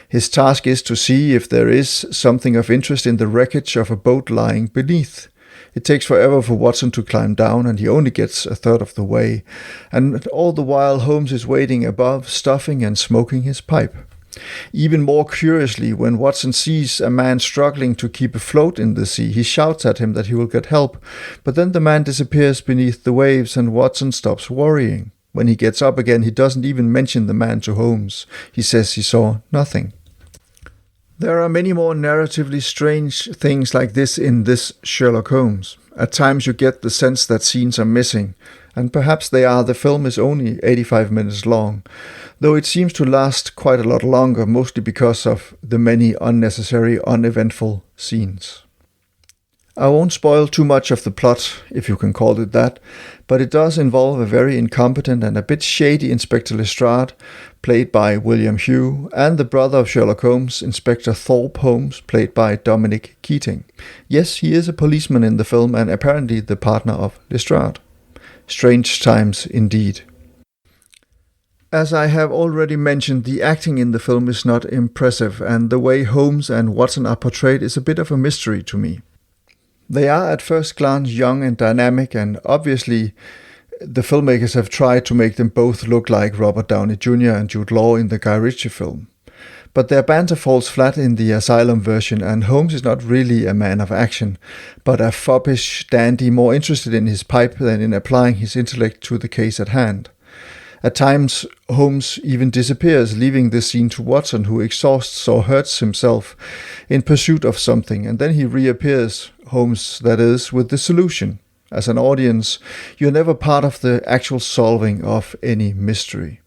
His task is to see if there is something of interest in the wreckage of a boat lying beneath. It takes forever for Watson to climb down, and he only gets a third of the way. And all the while Holmes is waiting above, stuffing and smoking his pipe. Even more curiously, when Watson sees a man struggling to keep afloat in the sea, he shouts at him that he will get help, but then the man disappears beneath the waves and Watson stops worrying. When he gets up again, he doesn't even mention the man to Holmes. He says he saw nothing. There are many more narratively strange things like this in this Sherlock Holmes. At times you get the sense that scenes are missing, and perhaps they are. The film is only 85 minutes long, though it seems to last quite a lot longer, mostly because of the many unnecessary, uneventful scenes. I won't spoil too much of the plot, if you can call it that, but it does involve a very incompetent and a bit shady Inspector Lestrade, played by William Hugh, and the brother of Sherlock Holmes, Inspector Thorpe Holmes, played by Dominic Keating. Yes, he is a policeman in the film and apparently the partner of Lestrade. Strange times indeed. As I have already mentioned, the acting in the film is not impressive, and the way Holmes and Watson are portrayed is a bit of a mystery to me. They are at first glance young and dynamic, and obviously the filmmakers have tried to make them both look like Robert Downey Jr. and Jude Law in the Guy Ritchie film. But their banter falls flat in the Asylum version, and Holmes is not really a man of action, but a foppish dandy more interested in his pipe than in applying his intellect to the case at hand. At times, Holmes even disappears, leaving the scene to Watson, who exhausts or hurts himself in pursuit of something, and then he reappears, Holmes that is, with the solution. As an audience, you're never part of the actual solving of any mystery.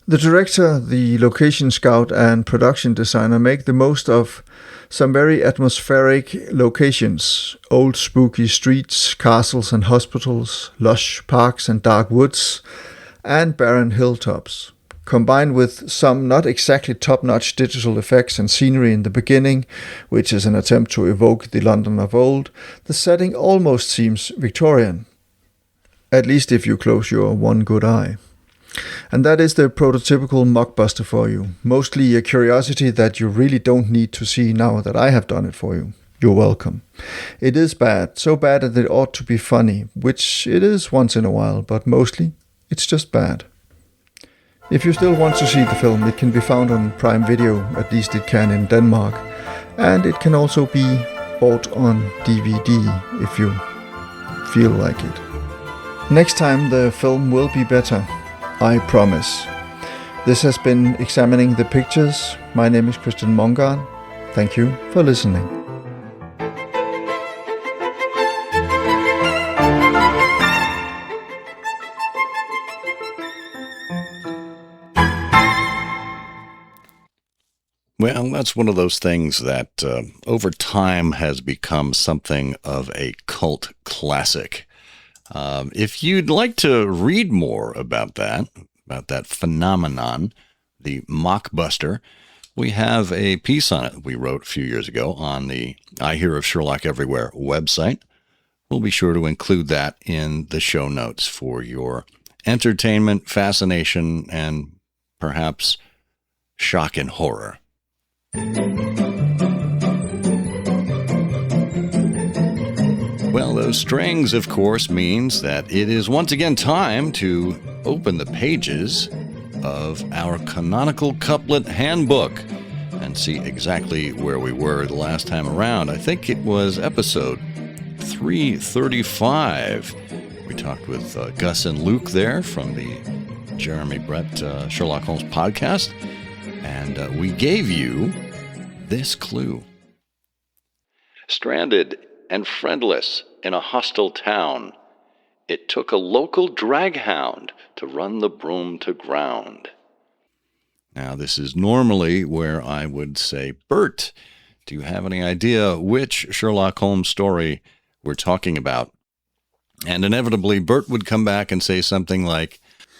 The director, the location scout, and production designer make the most of some very atmospheric locations: old spooky streets, castles and hospitals, lush parks and dark woods, and barren hilltops. Combined with some not exactly top-notch digital effects and scenery in the beginning, which is an attempt to evoke the London of old, the setting almost seems Victorian. At least if you close your one good eye. And that is the prototypical mockbuster for you. Mostly a curiosity that you really don't need to see now that I have done it for you. You're welcome. It is bad, so bad that it ought to be funny, which it is once in a while, but mostly it's just bad. If you still want to see the film, it can be found on Prime Video, at least it can in Denmark, and it can also be bought on DVD if you feel like it. Next time the film will be better, I promise. This has been Examining the Pictures. My name is Christian Mongarn. Thank you for listening. Well, that's one of those things that over time has become something of a cult classic. If you'd like to read more about that phenomenon, the mockbuster, we have a piece on it we wrote a few years ago on the I Hear of Sherlock Everywhere website. We'll be sure to include that in the show notes for your entertainment, fascination, and perhaps shock and horror. Well, those strings, of course, means that it is once again time to open the pages of our canonical couplet handbook and see exactly where we were the last time around. I think it was episode 335. We talked with Gus and Luke there from the Jeremy Brett Sherlock Holmes podcast, and we gave you this clue. Stranded and friendless in a hostile town, it took a local draghound to run the broom to ground. Now, this is normally where I would say, Bert, do you have any idea which Sherlock Holmes story we're talking about? And inevitably, Bert would come back and say something like,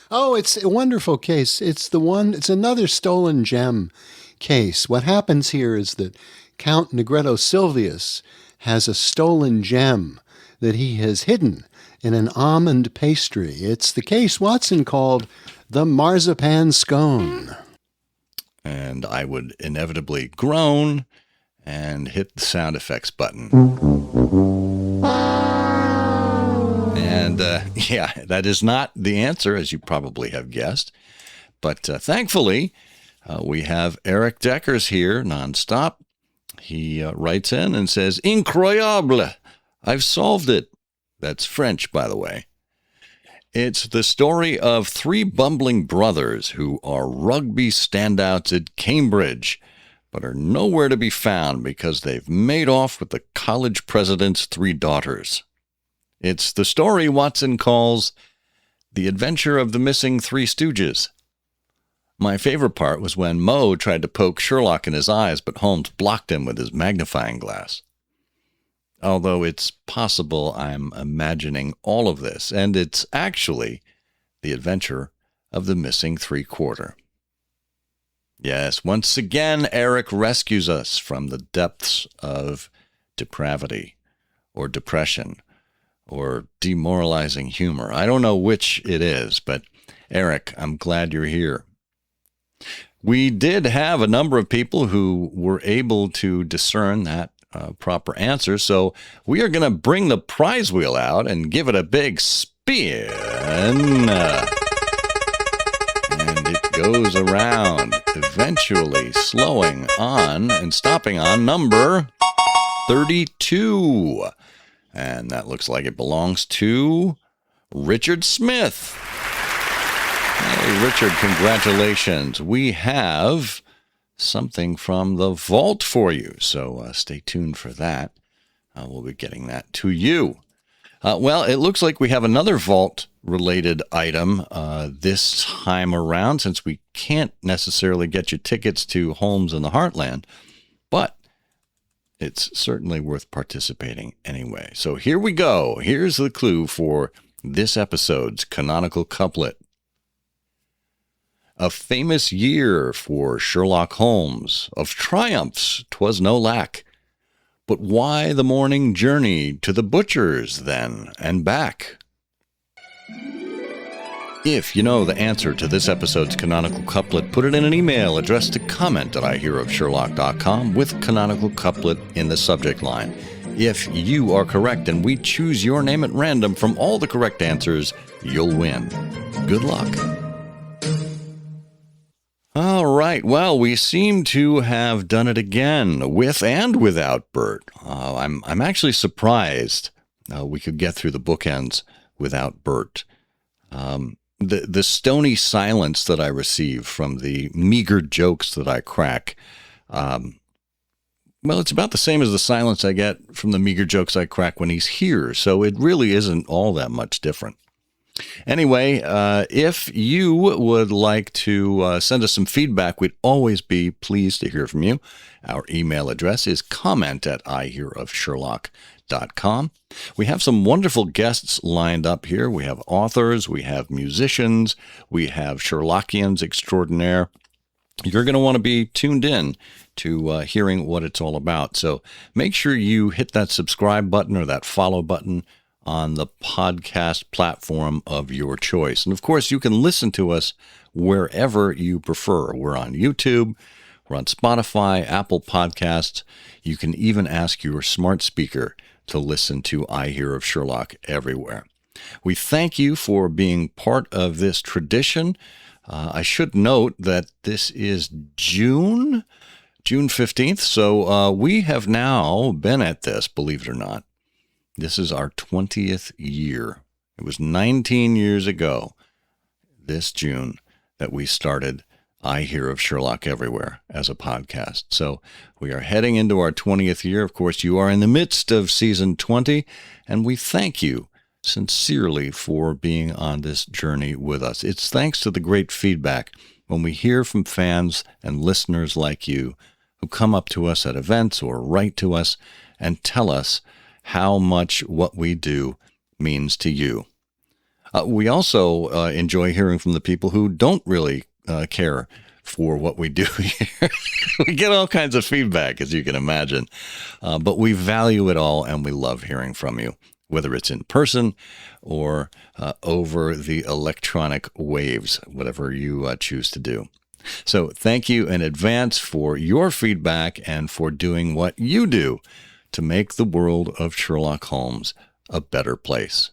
oh, it's a wonderful case. It's another stolen gem case. What happens here is that Count Negretto Silvius has a stolen gem that he has hidden in an almond pastry. It's the case Watson called the marzipan scone. And I would inevitably groan and hit the sound effects button. And yeah, that is not the answer, as you probably have guessed. But thankfully, we have Eric Deckers here nonstop. He writes in and says, Incroyable! I've solved it. That's French, by the way. It's the story of three bumbling brothers who are rugby standouts at Cambridge, but are nowhere to be found because they've made off with the college president's three daughters. It's the story Watson calls The Adventure of the Missing Three Stooges. My favorite part was when Moe tried to poke Sherlock in his eyes, but Holmes blocked him with his magnifying glass. Although it's possible I'm imagining all of this, and it's actually the adventure of the missing three-quarter. Yes, once again, Eric rescues us from the depths of depravity, or depression, or demoralizing humor. I don't know which it is, but Eric, I'm glad you're here. We did have a number of people who were able to discern that proper answer, so we are going to bring the prize wheel out and give it a big spin. And it goes around, eventually slowing on and stopping on number 32. And that looks like it belongs to Richard Smith. Hey, Richard, congratulations. We have something from the vault for you, so stay tuned for that. We'll be getting that to you. Well, it looks like we have another vault-related item this time around, since we can't necessarily get you tickets to Holmes in the Heartland, but it's certainly worth participating anyway. So here we go. Here's the clue for this episode's canonical couplet. A famous year for Sherlock Holmes, of triumphs 'twas no lack. But why the morning journey to the butcher's then and back? If you know the answer to this episode's canonical couplet, put it in an email addressed to comment@ihearofsherlock.com with canonical couplet in the subject line. If you are correct and we choose your name at random from all the correct answers, you'll win. Good luck. All right, well, we seem to have done it again, with and without Bert. I'm actually surprised we could get through the bookends without Bert. The stony silence that I receive from the meager jokes that I crack, well, it's about the same as the silence I get from the meager jokes I crack when he's here, so it really isn't all that much different. Anyway, if you would like to send us some feedback, we'd always be pleased to hear from you. Our email address is comment@ihearofsherlock.com. We have some wonderful guests lined up here. We have authors, we have musicians, we have Sherlockians extraordinaire. You're going to want to be tuned in to hearing what it's all about. So make sure you hit that subscribe button or that follow button on the podcast platform of your choice. And of course, you can listen to us wherever you prefer. We're on YouTube, We're on Spotify, Apple Podcasts. You can even ask your smart speaker to listen to I Hear of Sherlock everywhere. We thank you for being part of this tradition. I should note that this is June 15th, so we have now been at this, believe it or not. This is our 20th year. It was 19 years ago, this June, that we started I Hear of Sherlock Everywhere as a podcast. So we are heading into our 20th year. Of course, you are in the midst of season 20, and we thank you sincerely for being on this journey with us. It's thanks to the great feedback when we hear from fans and listeners like you who come up to us at events or write to us and tell us how much what we do means to you. We also enjoy hearing from the people who don't really care for what we do here. We get all kinds of feedback, as you can imagine, but we value it all and we love hearing from you, whether it's in person or over the electronic waves, whatever you choose to do. So thank you in advance for your feedback and for doing what you do to make the world of Sherlock Holmes a better place.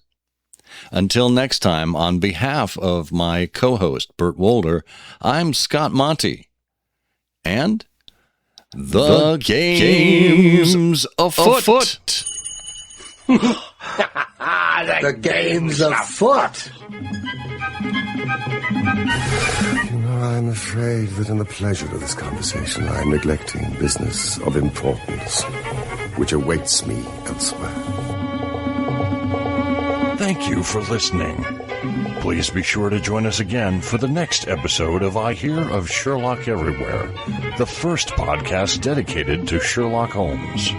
Until next time, on behalf of my co-host, Bert Wolder, I'm Scott Monty. And the game's afoot. The game's afoot. You know, I'm afraid that in the pleasure of this conversation, I'm neglecting business of importance, which awaits me elsewhere. Thank you for listening. Please be sure to join us again for the next episode of I Hear of Sherlock Everywhere, the first podcast dedicated to Sherlock Holmes.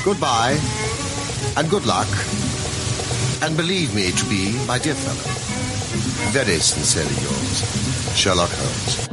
Goodbye, and good luck, and believe me to be, my dear fellow, very sincerely yours, Sherlock Holmes.